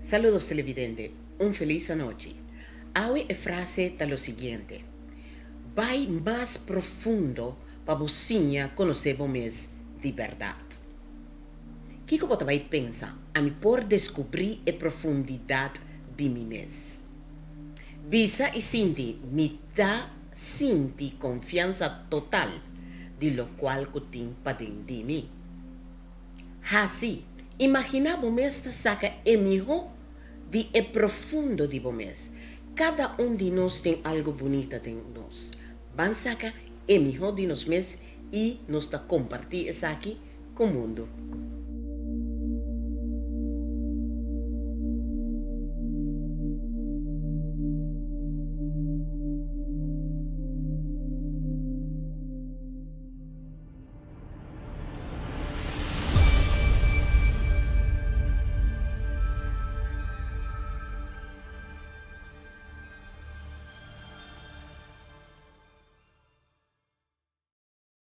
Saludos televidente, un feliz noche. Hoy a frase está lo siguiente. Vai mais profundo para você conhecer vos de verdade. O que você vai pensar? A mim por descobrir a profundidade de mim mesmo. Visa e sinti, me dá sinti confiança total de lo qual que tem para dentro de mim. Assim, imagina você saca é melhor de é profundo de você. Cada de nós tem algo bonito dentro de nós. Vamos sacar é melhor de nós mesmos e nos compartir isso aqui com o mundo.